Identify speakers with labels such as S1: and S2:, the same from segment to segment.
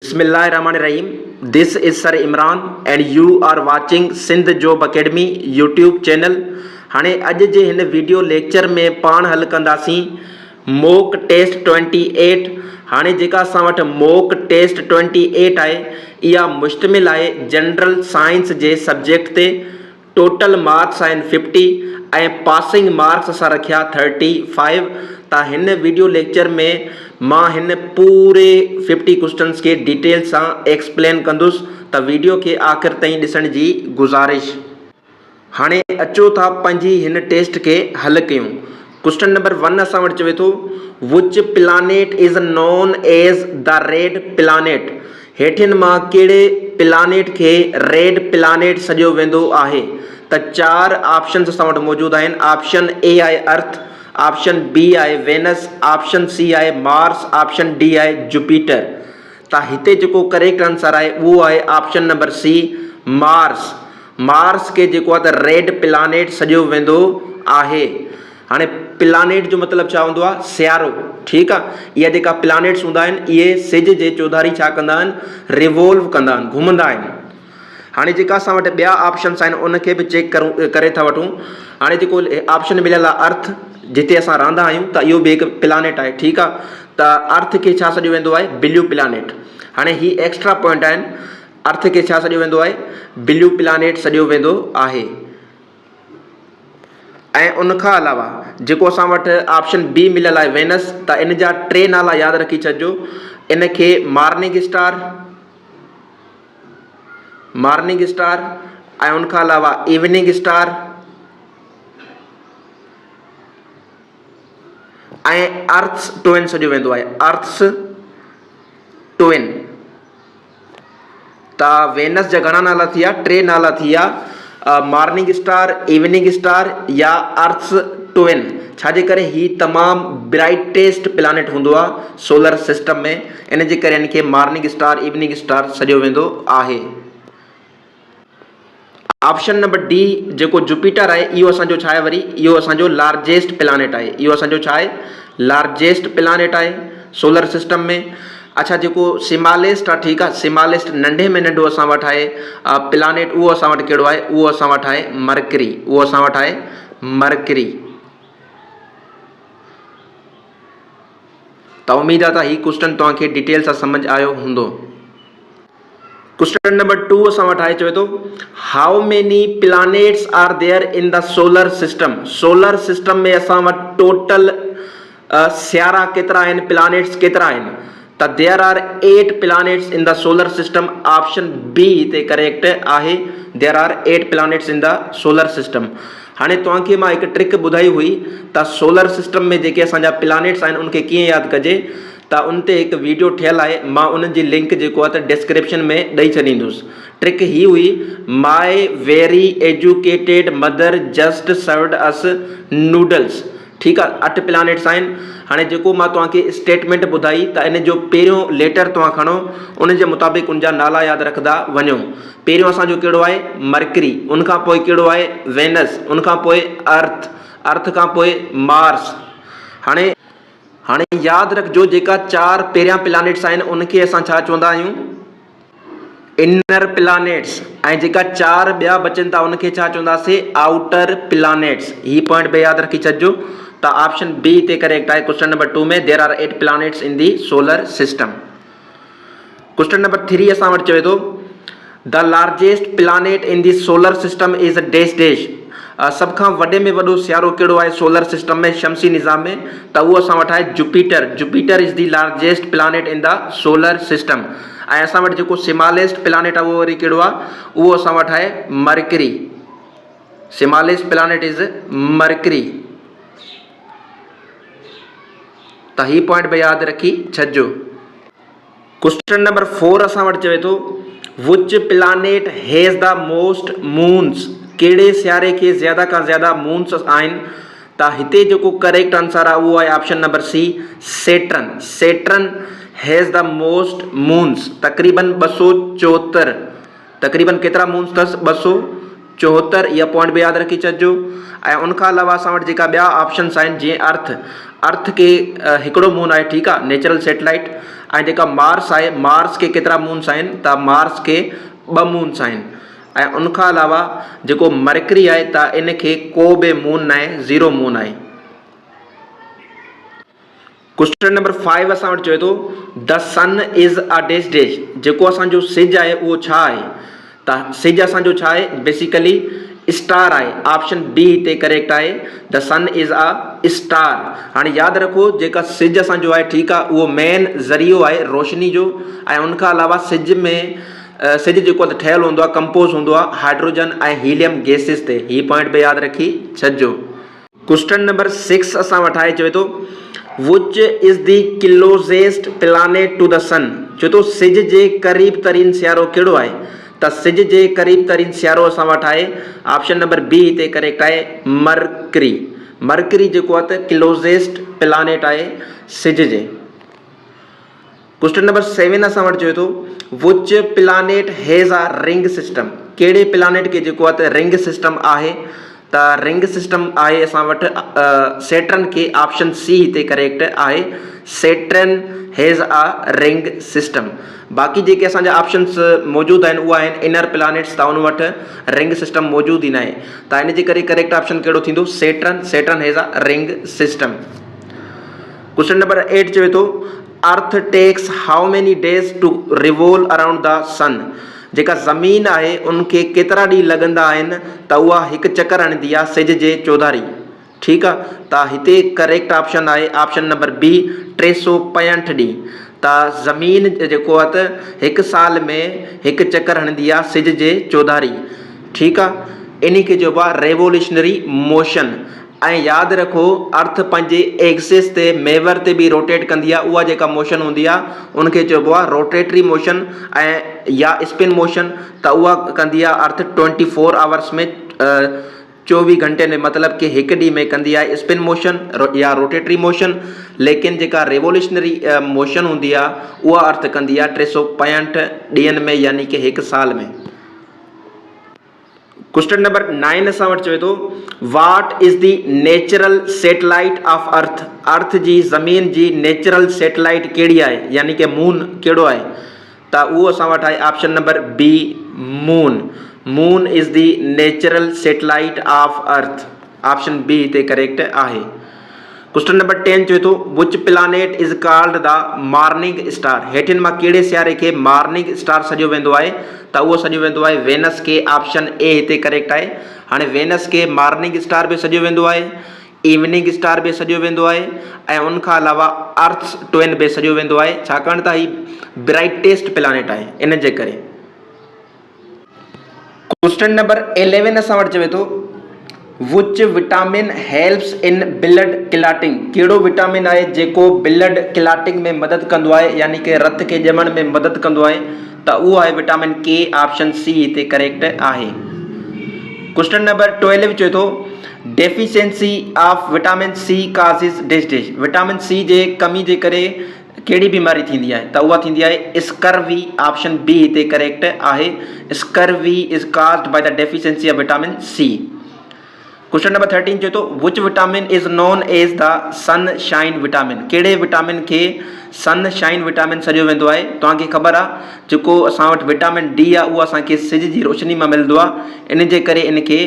S1: Bismillahirrahmanirrahim. This is Sir Imran and you are watching Sindh Job Academy YouTube channel. हाणे अॼु जे हिन video lecture में पाण हल कंदासीं मोक टेस्ट 28। हाणे जेका असां वटि मोक टेस्ट 28 आहे इहा मुश्तमिल आहे जनरल साइंस जे सब्जेक्ट ते। टोटल मार्क्स आहिनि 50 ऐं पासिंग मार्क्स असां रखिया 35। त हिन वीडियो लेक्चर में मां हिन पूरे 50 क्वेश्चन्स के डिटेल सां एक्सप्लेन कंदुसि, त वीडियो के आख़िर ताईं ॾिसण जी गुज़ारिश। हाणे अचो था पंहिंजी हिन टेस्ट के हल कयूं। क्वेश्चन नंबर 1 असां वटि चवे थो which planet is known as the red planet. हेठिन मां कहिड़े प्लानेट के रेड प्लानेट सॾियो वेंदो आहे? त 4 ऑप्शन्स असां वटि मौजूदु आहिनि। ऑप्शन ए आहे अर्थ, ऑप्शन बी आहे वेनस, ऑप्शन सी आहे मार्स, ऑप्शन डी आहे जुपिटर। त हिते जेको करेक्ट आंसर आहे उहो आहे option number C Mars. Mars के जेको आहे त रेड प्लानेट सॾियो वेंदो आहे। हाणे प्लानेट जो मतिलबु छा हूंदो आहे? सियारो। ठीकु आहे। इहा जेका प्लानेट्स हूंदा आहिनि इहे सिज जे चौधारी छा कंदा आहिनि? रिवोल्व कंदा आहिनि, घुमंदा आहिनि। हाणे जेका असां वटि ॿिया ऑप्शन्स आहिनि उनखे बि चेक करे था वठूं। हाणे जेको ऑप्शन मिलियल आहे अर्थ, जिते असां रहंदा आहियूं, त इहो बि हिकु प्लानेट आहे। ठीकु आहे। त अर्थ खे छा सॾियो वेंदो आहे? Blue planet. हाणे ही एक्स्ट्रा पॉइंट आहिनि। अर्थ खे छा सॾियो वेंदो आहे? ब्लू प्लानेट सॾियो वेंदो आहे। ऐं उनखां अलावा जेको असां वटि ऑप्शन बी मिलियल आहे वेनस, त इन जा 3 नाला यादि रखी छॾिजो। इनखे मॉर्निंग स्टार ऐं उनखां अलावा इवनिंग स्टार ऐं अर्थ्स ट्विन सॾियो वेंदो आहे। Earth's twin. त वेनस जा घणा नाला थी विया? 3 नाला थी विया, मॉर्निंग स्टार, इवनिंग स्टार या अर्थ्स ट्विन। छाजे करे ही तमामु ब्राइटेस्ट प्लानेट हूंदो आहे सोलर सिस्टम में, इन जे करे इनखे मॉर्निंग स्टार, इवनिंग स्टार सॾियो वेंदो आहे। ऑप्शन नंबर डी जेको जुपिटर आहे इहो असांजो छा आहे? वरी इहो असांजो लार्जेस्ट प्लानेट आहे। इहो असांजो छा आहे? लार्जेस्ट प्लानेट आहे सोलर सिस्टम में। अच्छा, जेको स्मॉलेस्ट आहे, ठीकु आहे, स्मॉलेस्ट नंढे में नंढो असां वटि आहे प्लानेट, उहो असां वटि कहिड़ो आहे? उहो असां वटि आहे मरकरी। उहो असां वटि आहे मरकरी। त उमेद आहे त ही क्वेश्चन तव्हांखे डिटेल सां समझ आयो हूंदो। क्वेश्चन नंबर 2 असां वटि आहे, चवे थो how many planets are there in the solar system. Solar system में असां वटि टोटल सियारा केतिरा आहिनि, प्लानेट्स केतिरा आहिनि? त there are 8 planets in the solar system. Option B हिते करेक्ट आहे। There are 8 planets in the solar system. हाणे तव्हांखे मां हिकु ट्रिक ॿुधाई हुई त सोलर सिस्टम में जेके असांजा प्लानेट्स आहिनि उनखे कीअं यादि कजे। त उन ते हिकु वीडियो ठहियलु आहे, मां उन जी लिंक जेको आहे त डिस्क्रिप्शन में ॾेई छॾींदुसि। ट्रिक ही हुई my very educated mother just served अस नूडल्स। ठीकु आहे। 8 प्लानेट्स आहिनि। हाणे जेको मां तव्हांखे स्टेटमेंट ॿुधाई त इन जो पहिरियों लेटर तव्हां खणो, उन जे मुताबिक़ उन जा नाला यादि रखंदा वञो। पहिरियों असांजो कहिड़ो आहे? मरकरी। उनखां पोइ कहिड़ो आहे? वेनस। उनखां पोइ अर्थ। अर्थ खां पोइ मार्स। हाणे यादि रखिजो जेका 4 पहिरियां प्लानेट्स आहिनि उनखे असां छा चवंदा आहियूं? Inner planets. ऐं जेका 4 ॿिया बचनि था उनखे छा चवंदासीं? Outer planets. ही पॉइंट बि यादि रखी छॾिजो। त ऑप्शन बी हिते करेक्ट आहे। क्वेश्चन नंबर 2 में देयर आर 8 प्लानेट्स इन दी सोलर सिस्टम। क्वेश्चन नंबर 3 असां वटि चवे थो द लार्जेस्ट प्लानेट इन दी solar system is dash dash. सभ खां वॾे में वॾो सियारो कहिड़ो आहे सोलर सिस्टम में, शमसी निज़ाम में? त उहो असां वटि आहे Jupiter. Jupiter is the largest planet इन द सोलर सिस्टम। ऐं असां वटि जेको स्मॉलेस्ट प्लानेट आहे उहो वरी कहिड़ो आहे? उहो असां वटि आहे mercury. Smallest planet is mercury. त ही पॉइंट बि यादि रखी छॾिजो। क्वेश्चन नंबर 4 असां वटि चवे थो which planet has the most moons. कहिड़े सियारे खे ज़्यादा खां ज़्यादा मून्स आहिनि? त हिते जेको करेक्ट आंसर आहे उहो आहे option number C Saturn. Saturn has the most moons, तक़रीबन 274। तक़रीबन केतिरा मून्स अथसि? 74 या पॉइंट भी याद रखी छॾिजो। ऐं उनखां अलावा असां वटि जेका ॿिया ऑप्शन्स आहिनि जीअं अर्थ के हिकिड़ो मून आहे, ठीकु आहे, नेचुरल सैटेलाइट। ऐं जेका मार्स आहे, मार्स के केतिरा मून्स आहिनि, त मार्स के 2 मून्स आहिनि। ऐं उनखां अलावा जेको मर्करी आहे त इनखे को बि मून न आहे, 0 मून आहे। क्वेश्चन नंबर 5 असां वटि चवे थो the sun is a dash dash. जेको असांजो सिज आहे उहो छा आहे, त सिज असांजो छा आहे, बेसिकली स्टार आहे। ऑप्शन बी हिते करेक्ट आहे, the sun is a star. हाणे यादि रखो जेका सिज असांजो आहे, ठीकु आहे, उहो मेन ज़रियो आहे रोशनी जो। ऐं उनखां अलावा सिज जेको ठहियलु हूंदो आहे, कंपोज़ हूंदो आहे हाइड्रोजन ऐं हीलियम गैसिस ते। ही पॉइंट बि यादि रखी छॾिजो। क्वेश्चन नंबर 6 असां वटि आहे, चवे थो which is the closest planet to the sun. चवे थो सिज जे क़रीब तरीन सियारो कहिड़ो आहे, त सिज जे क़रीब तरीन सियारो असां वटि आहे ऑप्शन नंबर बी हिते करेक्ट आहे, मर्करी। मर्करी जेको आहे त क्लोज़ेस्ट प्लैनेट आहे सिज जे। क्वेश्चन नंबर 7 असां वटि चवे थो which planet has a ring system. कहिड़े प्लैनेट के जेको आहे त रिंग सिस्टम आहे, त रिंग सिस्टम आहे असां वटि सैटर्न के। ऑप्शन सी हिते करेक्ट आहे, Saturn has a ring system. बाक़ी जेके असांजा ऑप्शन्स मौजूदु आहिनि उहा आहिनि इनर प्लैनेट्स, त उन वटि रिंग सिस्टम मौजूदु ई न आहे। त इन जे करे करेक्ट ऑप्शन कहिड़ो थींदो, Saturn. Saturn has a ring system. Question number 8 चवे थो earth takes how many days to revolve around the sun. जेका ज़मीन आहे उनखे केतिरा ॾींहं लॻंदा आहिनि, त उहा हिकु चकर हणंदी आहे सिज जे चौधारी, ठीकु आहे। त हिते करेक्ट ऑप्शन आहे ऑप्शन नंबर बी, 365 ॾींहं। त ज़मीन जेको आहे त हिकु साल में हिकु चकर हणंदी आहे सिज जे चौधारी, ठीकु आहे। इन खे चइबो आहे रेवोल्यूशनरी मोशन। ऐं यादि रखो अर्थ पंहिंजे एक्सिस ते मेवर ते बि रोटेट कंदी आहे। उहा जेका मोशन हूंदी आहे उनखे चइबो आहे रोटेटरी मोशन ऐं या स्पिन मोशन। त उहा कंदी आहे अर्थ 24 आवर्स में, 24 घंटे में, मतिलब कि हिकु ॾींहं में कंदी आहे स्पिन मोशन या रोटेटरी मोशन। लेकिन जेका रेवोल्यूशनरी मोशन हूंदी आहे उहा अर्थ कंदी आहे 365 ॾींहंनि में, यानी कि हिकु साल में। क्वेश्चन नंबर 9 असां वटि चवे थो what is the natural satellite of earth. Earth जी ज़मीन जी नेचुरल सैटेलाइट कहिड़ी आहे, यानी कि मून कहिड़ो आहे, त उहो असां वटि आहे option number B, moon. Moon is the natural satellite of earth. Option B हिते करेक्ट आहे। क्वेश्चन नंबर 10 चवे थो which planet is called the morning star. हेठिन मां कहिड़े सियारे खे मॉर्निंग स्टार सॾियो वेंदो आहे, त उहो सॾियो वेंदो आहे वेनस के। ऑप्शन ए हिते करेक्ट आहे। हाणे वेनस के मॉर्निंग स्टार बि सॾियो वेंदो आहे, इवनिंग स्टार बि सॾियो वेंदो आहे, ऐं उनखां अलावा अर्थ ट्विन बि सॾियो वेंदो आहे, छाकाणि त ही ब्राइटेस्ट प्लैनेट आहे इन जे करे। क्वेश्चन नंबर 11 असां वटि चवे थो which vitamin helps in blood clotting. कहिड़ो विटामिन आहे जेको ब्लड क्लॉटिंग में मदद कंदो आहे, यानी कि रत खे ॼमण में मदद कंदो आहे, त उहो आहे विटामिन के। ऑप्शन सी हिते करेक्ट आहे। क्वेश्चन नंबर 12 चवे थो deficiency of vitamin C causes dash dash. Vitamin C जे कमी जे करे कहिड़ी बीमारी थींदी आहे, त उहा थींदी आहे स्कर्वी। ऑप्शन बी हिते करेक्ट आहे, scurvy is caused by the deficiency of vitamin C. Question number 13 चवे थो which vitamin is known as the sunshine vitamin. कहिड़े विटामिन खे सनशाइन विटामिन सॾियो वेंदो आहे। तव्हांखे ख़बर आहे जेको असां वटि विटामिन डी आहे उहो असांखे सिज जी रोशनी मां मिलंदो आहे, इन जे करे इनखे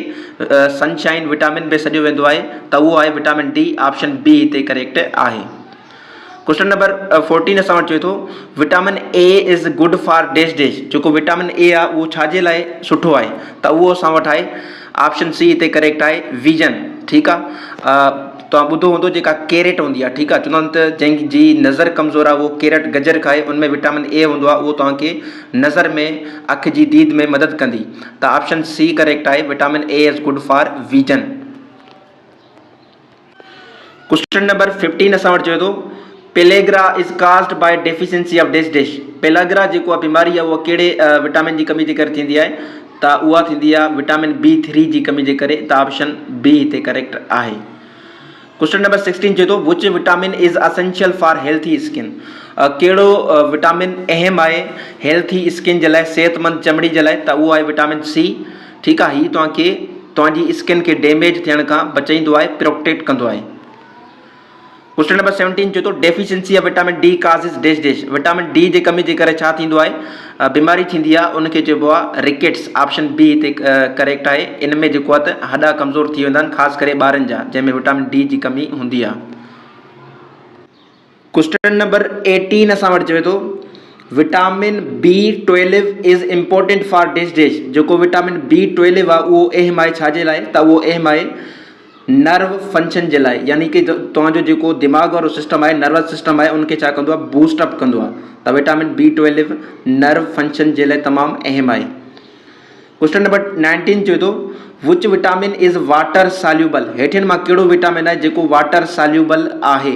S1: सनशाइन विटामिन बि सॾियो वेंदो आहे, त उहो आहे विटामिन डी। ऑप्शन बी हिते करेक्ट आहे। क्वेश्चन नंबर 14 असां वटि चवे थो vitamin A is good for dash dash. जेको विटामिन ए आहे उहो छाजे लाइ सुठो आहे, त उहो असां वटि आहे ऑप्शन सी हिते करेक्ट आहे, विजन, ठीकु आहे। तव्हां ॿुधो हूंदो जेका कैरेट हूंदी आहे, ठीकु आहे, चवंदा आहिनि त जंहिंजी नज़र कमज़ोर आहे उहो कैरेट गजर खाए, उनमें विटामिन ए हूंदो आहे, उहो तव्हांखे नज़र में, अखि जी दीद में मदद कंदी। त ऑप्शन सी करेक्ट आहे, vitamin A is good for vision. Question number 15 असां वटि चवे थो pellagra is caused by deficiency of dash dash. Pellagra जेको आहे बीमारी आहे उहा कहिड़े विटामिन जी कमी जे करे थींदी आहे, त उहा थींदी आहे विटामिन B3 जी कमी जे करे। त ऑप्शन बी हिते करेक्ट आहे। क्वेश्चन नंबर 16 चवे थो which vitamin is essential for healthy skin. कहिड़ो विटामिन अहम आहे हेल्थी स्किन जे लाइ, सेहतमंद चमड़ी जे लाइ, त उहो आहे विटामिन सी। ठीक है। ही तव्हांजी स्किन के डैमेज थियण खां बचाईंदो आहे, प्रोटेक्ट कंदो आहे। क्वेश्चन नंबर 17 चए थो deficiency of vitamin D causes dash dash. Vitamin D जे कमी जे करे छा थींदो आहे, बीमारी थींदी आहे, उनखे चइबो आहे रिकेट्स। ऑप्शन बी हिते करेक्ट आहे। इन में जेको आहे त हॾा कमज़ोर थी वेंदा आहिनि, ख़ासि करे ॿारनि जा, जंहिंमें विटामिन डी जी कमी हूंदी आहे। क्वेश्चन नंबर 18 असां वटि चवे थो vitamin B12 is important for dash dash. जेको विटामिन B12 आहे उहो अहम आहे छाजे लाइ, त उहो अहम आहे नर्व फंक्शन जे लाइ, यानी कि तव्हांजो जेको दिमाग़ वारो सिस्टम आहे, नर्वस सिस्टम आहे, उनखे छा कंदो आहे, बूस्टअप कंदो आहे। त विटामिन B12 नर्व फंक्शन जे लाइ तमामु अहम आहे। क्वेश्चन नंबर 19 चए थो which vitamin is water soluble. हेठिन मां कहिड़ो विटामिन आहे जेको वाटर सॉल्यूबल आहे।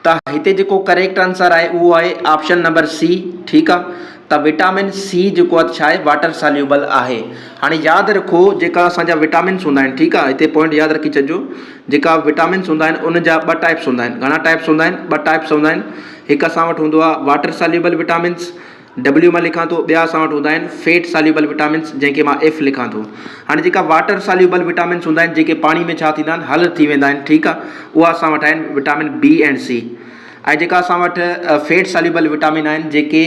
S1: त हिते जेको करेक्ट आंसर आहे उहो आहे ऑप्शन नंबर सी। ठीकु आहे। त विटामिन सी जेको आहे छा आहे, वाटर सॉल्यूबल आहे। हाणे यादि रखो जेका असांजा विटामिन्स हूंदा आहिनि, ठीकु आहे, हिते पॉइंट यादि रखी छॾिजो, जेका विटामिन्स हूंदा आहिनि उन जा ॿ टाइप्स हूंदा आहिनि। घणा टाइप्स हूंदा आहिनि, ॿ टाइप्स हूंदा आहिनि। हिकु असां वटि हूंदो आहे वाटर सॉल्यूबल विटामिन्स, W मां लिखां थो, ॿिया असां वटि हूंदा आहिनि फैट सॉल्यूबल विटामिन्स, जंहिंखे मां F लिखां थो। हाणे जेका वाटर सॉल्यूबल विटामिन्स हूंदा आहिनि, जेके पाणी में छा थींदा आहिनि, हल थी वेंदा आहिनि, ठीकु आहे, उहा असां वटि आहिनि विटामिन B ऐं C। ऐं जेका असां वटि फैट सॉल्यूबल विटामिन आहिनि, जेके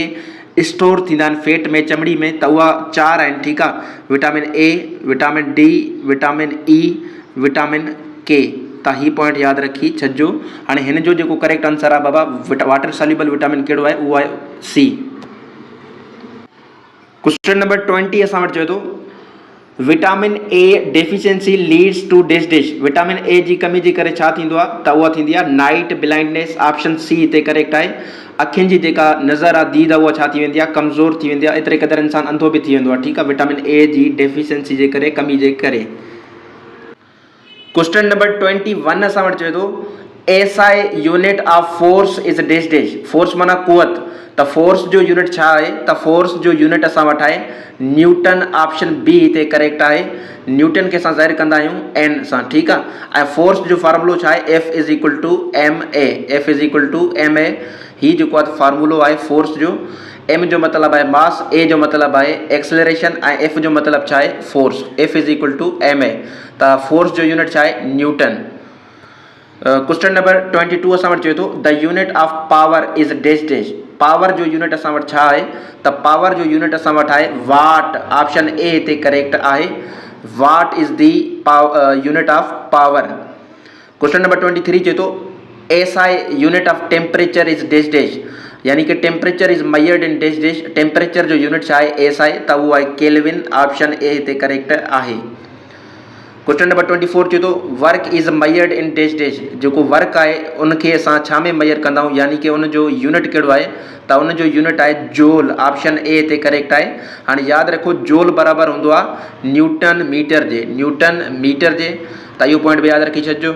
S1: स्टोर थींदा आहिनि फैट में, चमड़ी में, त उहा 4 आहिनि, ठीकु आहे। Vitamin A, vitamin D, vitamin E, vitamin K। त ही पॉइंट यादि रखी छॾिजो। हाणे हिन जो जेको करेक्ट आंसर आहे बाबा वाटर सॉल्यूबल विटामिन कहिड़ो आहे, उहो आहे C। क्वेश्चन नंबर 20 असां वटि चए थो vitamin A deficiency leads to dash dash. Vitamin A जी कमी जे करे छा थींदो आहे, त उहा थींदी आहे नाइट ब्लाइंडनेस। ऑप्शन सी हिते करेक्ट आहे। अखियुनि जी जेका नज़र आहे, दीद आहे, उहा छा थी वेंदी आहे, कमज़ोर थी वेंदी आहे। एतिरे क़दुरु इंसानु अंधो बि थी वेंदो आहे, ठीकु आहे, विटामिन A जी डेफिशिएंसी जे करे, कमी जे करे। क्वेश्चन नंबर 21 असां वटि चए थो SI unit of force is dash dash. Force माना कुवत। त फोर्स जो यूनिट छा आहे, त फोर्स जो यूनिट असां वटि आहे न्यूटन। ऑप्शन बी हिते करेक्ट आहे। न्यूटन खे असां ज़ाहिर कंदा आहियूं N सां, ठीकु आहे। ऐं फोर्स जो फार्मूलो छा आहे, F is equal to MA। F is equal to MA। ही जेको आहे फार्मूलो आहे फोर्स जो। M जो मतिलबु आहे मास, A जो मतिलबु आहे एक्सेलरेशन, ऐं F जो मतिलबु छा आहे, force. F is equal to MA। त फोर्स जो यूनिट छा आहे, न्यूटन। क्वेश्चन नंबर 22 असां वटि चए थो the unit of power is dash dash. Power जो यूनिट असां वटि छा आहे, त पावर जो यूनिट असां वटि आहे वाट। ऑप्शन ए हिते करेक्ट आहे। Watt is the unit of power. Question number 23 चए थो SI unit of temperature is dash dash, यानी कि temperature is measured in dash dash. Temperature जो यूनिट छा आहे, SI, त उहो आहे केल्विन। ऑप्शन ए हिते करेक्ट आहे। क्वेश्चन नंबर 24 चए थो work is measured in dash dash. जेको वर्क आहे उनखे असां छा में मेजर कंदा आहियूं, यानी कि उनजो यूनिट कहिड़ो आहे, त उनजो यूनिट आहे जोल। ऑप्शन ए हिते करेक्ट आहे। हाणे यादि रखो जोल बराबरि हूंदो आहे न्यूटन मीटर जे, न्यूटन मीटर जे। त इहो पॉइंट बि यादि रखी छॾिजो।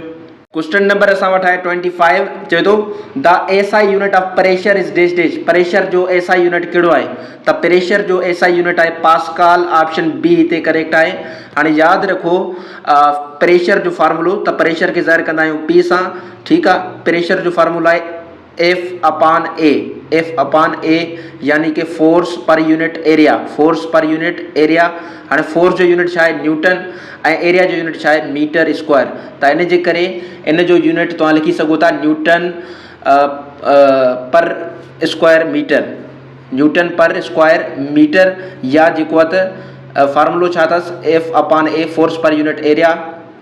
S1: क्वेश्चन नंबर असां वटि आहे 25 चए थो the SI unit of pressure is dash dash. Pressure जो SI यूनिट कहिड़ो आहे, त प्रेशर जो SI यूनिट आहे पास्कल। ऑप्शन बी हिते करेक्ट आहे। हाणे यादि रखो प्रेशर जो फार्मूलो, त प्रेशर खे ज़ाहिर कंदा आहियूं P सां, ठीकु आहे। प्रेशर जो फार्मूला आहे F/A। F/A यानी कि force per unit area. Force per unit area. हाणे फोर्स जो यूनिट छा आहे, न्यूटन, ऐं एरिया जो यूनिट छा आहे, मीटर स्क्वायर। त इन जे करे इन जो यूनिट तव्हां लिखी सघो था न्यूटन पर स्क्वायर मीटर। न्यूटन पर स्क्वायर मीटर, या जेको आहे त फार्मूलो छा अथसि, F/A force per unit area.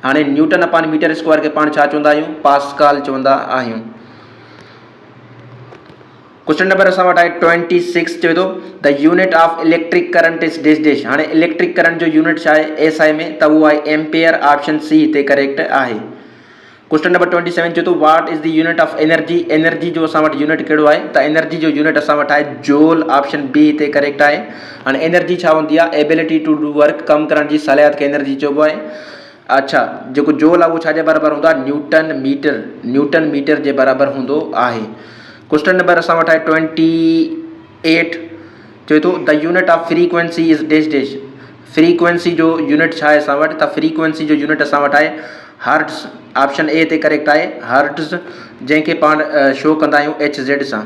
S1: हाणे न्यूटन अपॉन मीटर स्क्वायर खे पाण छा चवंदा आहियूं, पास्कल चवंदा आहियूं। क्वेश्चन नंबर असां वटि आहे 26 चए थो the unit of electric current is dash dash. हाणे इलेक्ट्रिक करंट जो यूनिट छा आहे SI में, त उहो आहे एम्पियर। ऑप्शन सी हिते करेक्ट आहे। क्वेश्चन नंबर 27 चए थो what is the unit of energy. Energy जो असां वटि यूनिट कहिड़ो आहे, त एनर्जी जो यूनिट असां वटि आहे जोल। ऑप्शन बी हिते करेक्ट आहे। हाणे एनर्जी छा हूंदी आहे, एबिलिटी टू डू वर्क, कमु करण जी सलाहियत खे एनर्जी चइबो आहे। अच्छा, जेको जोल आहे उहो छाजे बराबरि हूंदो आहे, न्यूटन मीटर। न्यूटन मीटर जे बराबरि हूंदो आहे। क्वेश्चन नंबर असां वटि आहे 28 चए थो the unit of frequency is dash dash. Frequency जो यूनिट छा आहे असां वटि, त फ्रीक्वेंसी जो यूनिट असां वटि आहे हर्ट्ज़। ऑप्शन ए ते करेक्ट आहे हर्ट्ज़, जंहिंखे पाण शो कंदा आहियूं HZ सां।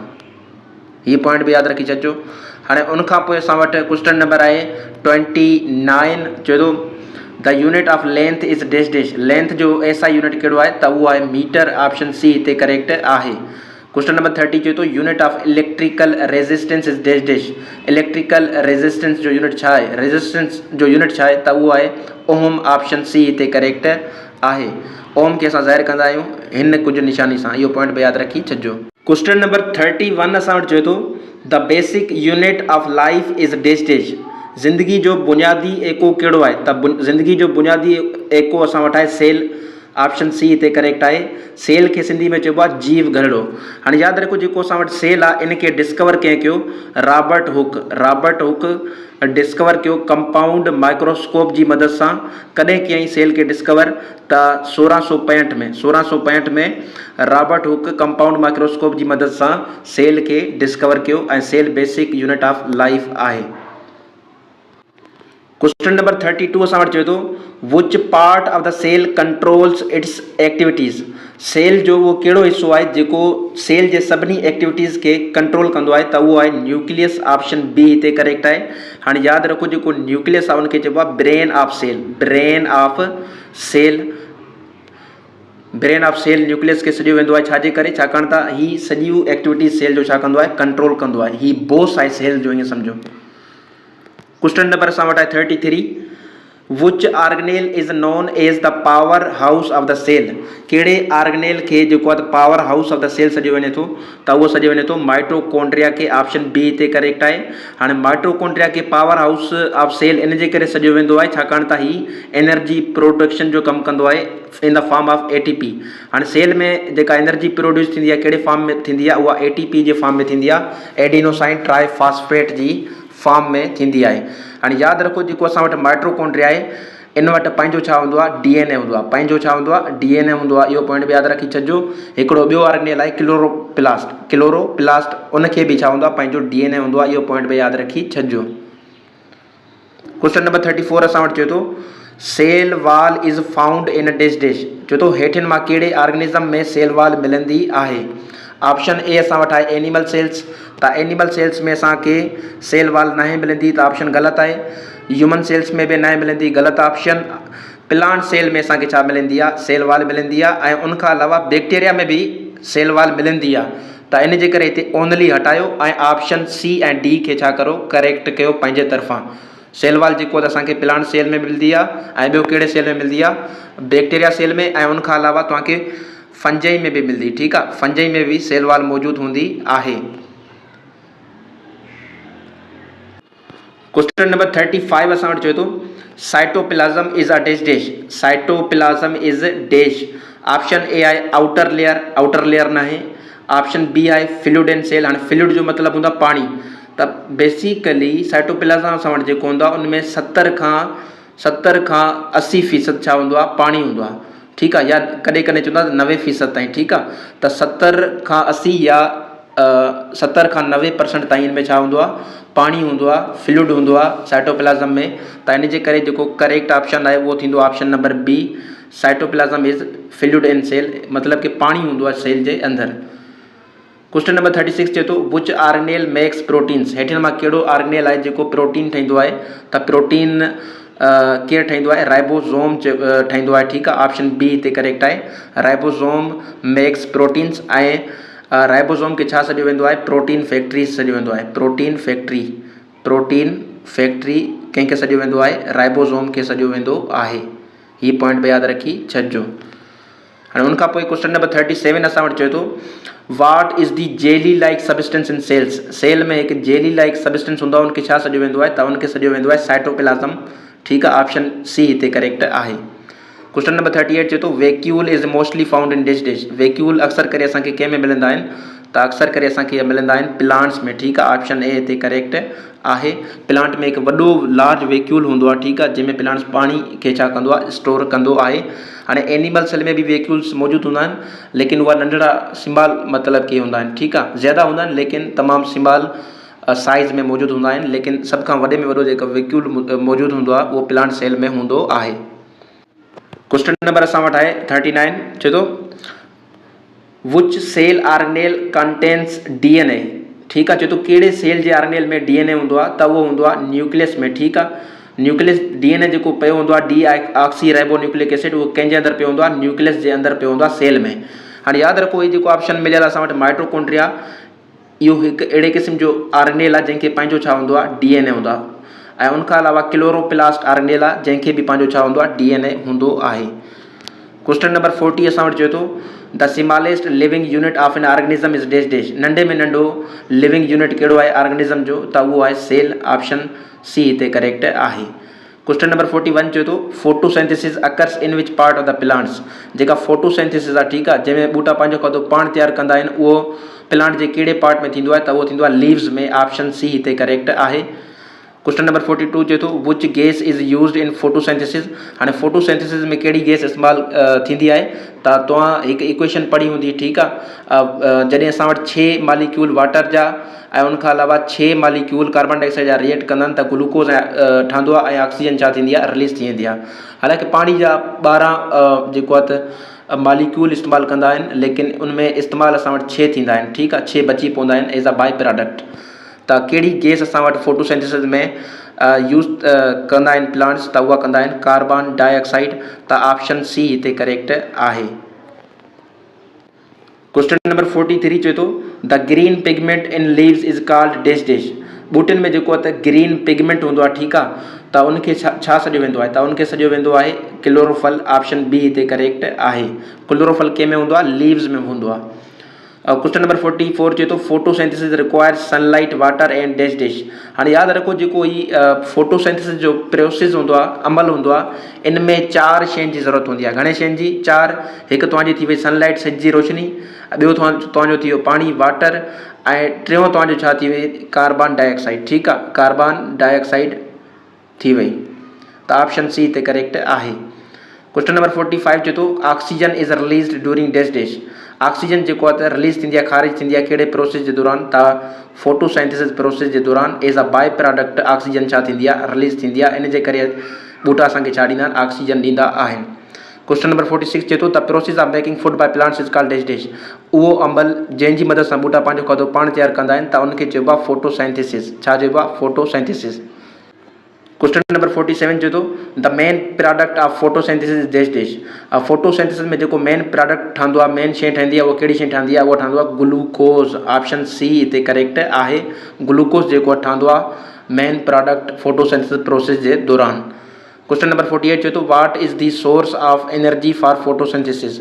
S1: ये पॉइंट भी याद रखी छो। हाँ उनका असां वटि क्वेश्चन नंबर आहे 29 चए थो the unit of length is dash dash. Length जो एसआई यूनिट कहिड़ो आहे त उहो आहे मीटर। ऑप्शन सी हिते करेक्ट आहे। क्वेश्चन नंबर 30 चए थो unit of electrical resistance is dash dash. Electrical resistance जो यूनिट छा आहे, रेजिस्टेंस जो यूनिट छा आहे त उहो आहे ओम। ऑप्शन सी हिते करेक्ट आहे। ओम के असां ज़ाहिर कंदा आहियूं हिन कुझु निशानी सां। इहो पॉइंट बि यादि रखी छॾिजो। क्वेश्चन नंबर 31 असां वटि चए थो the basic unit of life is dash dash. ज़िंदगी जो बुनियादी एको कहिड़ो आहे त ज़िंदगी जो बुनियादी एको असां वटि आहे सेल। ऑप्शन सी हिते करेक्ट आहे। सेल खे सिंधी में चइबो आहे जीव घरड़ो। हाणे यादि रखो जेको असां वटि सेल आहे इनखे डिस्कवर कंहिं कयो, Robert Hooke. Robert Hooke discover कयो कंपाउंड माइक्रोस्कोप जी मदद सां। कॾहिं कयईं सेल खे डिस्कवर त 1665 में रॉबर्ट हुक कंपाउंड माइक्रोस्कोप जी मदद सां सेल खे डिस्कवर कयो ऐं cell basic unit of life आहे। क्वेश्चन नंबर 32 असां वटि चए थो which part of the cell controls its activities. Cell जो उहो कहिड़ो हिस्सो आहे जेको सेल जे सभिनी एक्टिविटीज़ खे कंट्रोल कंदो आहे त उहो आहे न्यूक्लियस। ऑप्शन बी हिते करेक्ट आहे। हाणे यादि रखो जेको न्यूक्लियस आहे उनखे चइबो आहे brain of cell. Brain of cell, brain of cell nucleus खे सॼो वेंदो आहे छाजे करे, छाकाणि त हीअ सॼियूं एक्टिविटीज़ सेल जो छा कंदो आहे, कंट्रोल कंदो आहे। हीअ बॉस आहे सेल जो, ईअं सम्झो। क्वेश्चन नंबर असां वटि आहे 33 which organelle is known as the power house of the cell. कहिड़े ऑर्गेनेल खे जेको आहे power house of the cell सॼो वञे थो त उहो सॼो वञे थो माइटोकॉन्ड्रिया खे। ऑप्शन बी हिते करेक्ट आहे। हाणे माइटोकॉन्ड्रिया खे पावर हाउस ऑफ सेल इन जे करे सॼो वेंदो आहे छाकाणि त हीअ एनर्जी प्रोडक्शन जो कमु कंदो आहे in the form of ATP. हाणे सेल में जेका एनर्जी प्रोड्यूस थींदी आहे कहिड़े फॉर्म में थींदी आहे, उहा एटीपी जे फॉर्म में थींदी आहे, एडिनोसाइन ट्राइफॉस्फेट जी फॉर्म में थींदी आहे। हाणे यादि रखो जेको असां वटि माइटोकॉन्ड्रिया आहे इन वटि पंहिंजो छा हूंदो आहे, डीएनए हूंदो आहे। पंहिंजो छा हूंदो आहे, डीएनए हूंदो आहे। इहो पॉइंट बि यादि रखी छॾिजो। हिकिड़ो ॿियो ऑर्गेनेल आहे क्लोरोप्लास्ट। क्लोरोप्लास्ट उनखे बि छा हूंदो आहे, पंहिंजो डीएनए हूंदो आहे। इहो पॉइंट बि यादि रखी छॾिजो। क्वेश्चन नंबर 34 असां वटि चए थो cell wall is found in dash dash. चए थो हेठिन मां कहिड़े ऑर्गेनिज़म में सेल वॉल मिलंदी आहे। ऑप्शन ए असां वटि आहे एनिमल सेल्स। त एनिमल सेल्स में असांखे सेल वॉल न मिलंदी, त ऑप्शन ग़लति आहे। ह्यूमन सेल्स में बि न मिलंदी, ग़लति ऑप्शन। प्लांट सेल में असांखे छा मिलंदी आहे, सेल वॉल मिलंदी आहे। ऐं उनखां अलावा बैक्टीरिया में बि सेल वॉल मिलंदी आहे। त इन जे करे हिते ओनली हटायो ऐं ऑप्शन सी ऐं डी खे छा करो, करेक्ट कयो पंहिंजे तरफ़ां। सेल वॉल जेको असांखे प्लांट सेल में मिलंदी आहे ऐं ॿियो कहिड़े सेल में मिलंदी आहे, बैक्टीरिया सेल में। ऐं उनखां अलावा तव्हांखे फंजई में भी मिलती। ठीक है, फंजई में भी सेल वॉल मौजूद होंगी आहे। क्वेश्चन नंबर 35 असां वटि चए थो cytoplasm is a dash dash. Cytoplasm is dash. Option A आहे आउटर लेयर, आउटर लेयर न है। ऑप्शन बी आहे फ्लूइड एंड सेल। हाँ फ्लूइड जो मतलब होंगे पानी। तो बेसिकली साइटोप्लाज्म असां वटि जेको हूंदो आहे उनमें 70 खां 80% छा हूंदो आहे, पानी हूंदो आहे। ठीक है, या कॾहिं कॾहिं चवंदा 90% ताईं। ठीक है, तो 70 खां 80 या 70 खां 90% ताईं इनमें छा हूंदो आहे, पानी हूंदो आहे, फ्लूइड हूंदो आहे साइटोप्लाज्म में। त इन जे करे जेको करेक्ट ऑप्शन आहे उहो थींदो option number B, cytoplasm is fluid in cell, मतलब कि पानी हूंदो आहे सेल जे अंदर। क्वेश्चन नंबर 36 चए थो विच ऑर्गेनेल मेक्स प्रोटीन्स। हेठिन मां कहिड़ो ऑर्गेनेल आहे जेको प्रोटीन ठाहींदो आहे। त प्रोटीन केरु ठाहींदो आहे, राइबोसोम ठाहींदो आहे। ठीक आहे, ऑप्शन बी हिते करेक्ट आहे। Ribosome makes proteins. ऐं राइबोसोम खे छा सॾियो वेंदो आहे, प्रोटीन फैक्ट्री सॾियो वेंदो आहे। प्रोटीन फैक्ट्री, प्रोटीन फैक्ट्री कंहिंखे सॾियो वेंदो आहे, राइबोसोम खे सॾियो वेंदो आहे। हीअ पॉइंट बि यादि रखी छॾिजो। हाणे उनखां पोइ क्वेश्चन नंबर 37 असां वटि चए थो what is the jelly like substance in cells. Cell में हिकु जेली लाइक सब्सटेंस हूंदो आहे, उनखे छा सॾियो वेंदो आहे, त उनखे सॾियो वेंदो आहे साइटोप्लाज्म। ठीक है, ऑप्शन सी हिते करेक्ट आहे। क्वेश्चन नंबर 38 चए थो vacuole is mostly found in dash dash. Vacuole अक्सर करे असांखे कंहिं में मिलंदा आहिनि, त अक्सर करे असांखे मिलंदा आहिनि प्लांट्स में। ठीक आहे, ऑप्शन ए हिते करेक्ट आहे। प्लांट में हिकु वॾो लार्ज वैक्यूल हूंदो आहे। ठीक आहे, जंहिंमें प्लांट्स पाणी खे छा कंदो आहे, स्टोर कंदो आहे। हाणे एनिमल सेल में भी वैक्यूल्स मौजूद हूंदा आहिनि, लेकिन उहा नंढड़ा सिंबल मतलब के हूंदा आहिनि। ठीक आहे, ज़्यादा हूंदा आहिनि लेकिन तमामु सिंबल साइज़ में मौजूद हूंदा आहिनि, लेकिन सब खां वॾे में वॾो जेको वैक्यूल मौजूद हूंदो आहे उहो प्लांट सेल में हूंदो आहे। क्वेश्चन नंबर असां वटि आहे 39 चए थो विच सेल ऑर्गेनेल कंटेन्स डीएनए। ठीक है। चए तो कहिड़े सेल जे आरएनए में डीएनए हूंदो आहे त उहो हूंदो आहे न्यूक्लियस में। ठीक है। न्यूक्लियस डीएनए जेको पियो हूंदो आहे D oxy ribo nucleic acid उहो कंहिंजे अंदरि पियो हूंदो आहे न्यूक्लियस जे अंदरि पियो हूंदो आहे सेल में। हाणे यादि रखो ये जेको ऑप्शन मिलियल आहे असां वटि माइटोकॉन्ड्रिया इहो हिकु अहिड़े क़िस्म जो आरएनए आहे जंहिंखे पंहिंजो छा हूंदो आहे डीएनए हूंदो आहे। ऐं उनखां अलावा क्लोरोप्लास्ट आरएनए आहे जंहिंखे बि पंहिंजो छा हूंदो आहे डीएनए हूंदो आहे। क्वेश्चन नंबर 40 असां वटि चए थो the smallest living unit of an organism is dash dash. नंढे में नंढो लिविंग यूनिट कहिड़ो आहे ऑर्गेनिज्म जो त उहो आहे सेल। ऑप्शन सी हिते करेक्ट आहे। क्वेश्चन नंबर 41 चए थो फोटोसिंथेसिस अकर्स इन विच पार्ट ऑफ द प्लांट्स। जेका फोटोसिंथेसिस आहे ठीक आहे जंहिंमें बूटा पंहिंजो खाधो पाण तयारु कंदा आहिनि उहो प्लांट जे कहिड़े पार्ट में थींदो आहे त उहो थींदो आहे लीव्स में। ऑप्शन सी हिते करेक्ट आहे। क्वेश्चन नंबर 42 चए थो which gas is used in photosynthesis. हाणे फोटोसिंथेसिस में कहिड़ी गैस इस्तेमालु थींदी आहे त तव्हां हिकु इक्वेशन पढ़ी हूंदी ठीक आहे। जॾहिं असां वटि 6 मालिक्यूल वाटर जा ऐं उनखां अलावा 6 मालिक्यूल कार्बन डाइऑक्साइड जा रिएक्ट कंदा आहिनि त ग्लूकोज़ ठहंदो आहे ऐं ऑक्सीजन छा थींदी आहे रिलीज़ थी वेंदी आहे। हालांकि पाणी जा 12 जेको आहे त मालिक्यूल इस्तेमालु कंदा आहिनि लेकिन उनमें इस्तेमालु असां वटि 6 थींदा आहिनि ठीक आहे। 6 बची पवंदा आहिनि एज़ अ बाई प्रोडक्ट। त कहिड़ी गैस असां वटि फोटोसिंथेसिस में यूज़ कंदा आहिनि प्लांट्स त उहा कंदा आहिनि कार्बन डाइऑक्साइड। त ऑप्शन सी हिते करेक्ट आहे। क्वेश्चन नंबर 43 चए थो the green pigment in leaves is called dash dash. बूटिन में जेको आहे त ग्रीन पिगमेंट हूंदो आहे ठीक आहे त उनखे छा सॾियो वेंदो आहे त उनखे सॾियो वेंदो आहे क्लोरोफल। ऑप्शन बी हिते करेक्ट आहे। क्लोरोफल कंहिं में हूंदो आहे लीव्स में हूंदो आहे। क्वेश्चन नंबर 44 चए थो photosynthesis requires sunlight water and dash dash. हाणे यादि रखो जेको ही फोटोसिंथेसिस जो प्रोसेस हूंदो आहे अमल हूंदो आहे इन में 4 शयुनि जी ज़रूरत हूंदी आहे। घणे शयुनि जी 4। हिकु तव्हांजी थी वई सनलाइट सिज जी रोशनी, ॿियो तव्हांजो थी वियो पाणी वाटर ऐं टियों तव्हांजो छा थी वई कार्बन डाइऑक्साइड ठीक आहे। कार्बन डाइऑक्साइड थी वई त ऑप्शन सी हिते करेक्ट आहे। क्वेश्चन नंबर 45 चए थो oxygen is released during dash dash. Oxygen जेको आहे त रिलीज़ थींदी आहे ख़ारिज थींदी आहे कहिड़े प्रोसेस जे दौरान त फोटोसिंथेसिस प्रोसेस जे दौरान as a Bai product oxygen छा थींदी आहे रिलीज़ थींदी आहे। इन जे करे बूटा असांखे छा ॾींदा आहिनि ऑक्सीजन ॾींदा आहिनि। क्वेश्चन नंबर 46 चए थो the process of making food by plants is called dash dash. उहो अमल जंहिंजी मदद सां बूटा पंहिंजो खाधो पाण तयारु कंदा आहिनि त उनखे चइबो आहे फोटोसिंथेसिस। छा चइबो आहे फोटोसिंथेसिस। क्वेश्चन नंबर 47 चए थो the main product of photosynthesis dash dash. Photosynthesis में जेको मेन प्रोडक्ट ठहंदो आहे मेन शइ ठहंदी आहे उहा कहिड़ी शइ ठहंदी आहे उहा ठहंदो आहे ग्लूकोज़। ऑप्शन सी हिते करेक्ट आहे। ग्लूकोज़ जेको ठहंदो आहे मेन प्रोडक्ट फोटोसिंथेसिस प्रोसेस जे दौरान। क्वेश्चन नंबर 48 चए थो what is the source of energy for photosynthesis.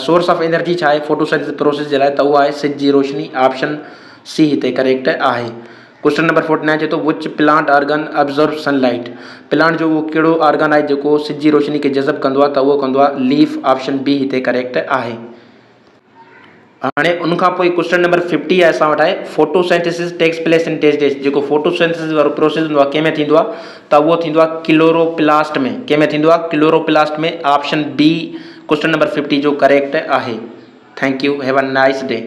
S1: Source of energy छा आहे फोटोसिंथेसिस प्रोसेस जे लाइ त उहा आहे सिज जी रोशनी। ऑप्शन सी हिते करेक्ट आहे। क्वेश्चन नंबर 49 चए थो which plant organ observe sunlight. Plant जो उहो कहिड़ो ऑर्गन आहे जेको सिज जी रोशनी खे जज़ब कंदो आहे त उहो कंदो आहे लीफ। ऑप्शन बी हिते करेक्ट आहे। हाणे उनखां पोइ क्वेश्चन नंबर 50 आहे असां वटि आहे photosynthesis takes place in dash dash. जेको फोटोसिंथेसिस वारो प्रोसेस हूंदो आहे कंहिंमें थींदो आहे त उहो थींदो आहे क्लोरोप्लास्ट में। कंहिंमें थींदो आहे क्लोरोप्लास्ट में। ऑप्शन बी क्वेश्चन नंबर 50 जो करेक्ट आहे। Thank U. Have a nice day.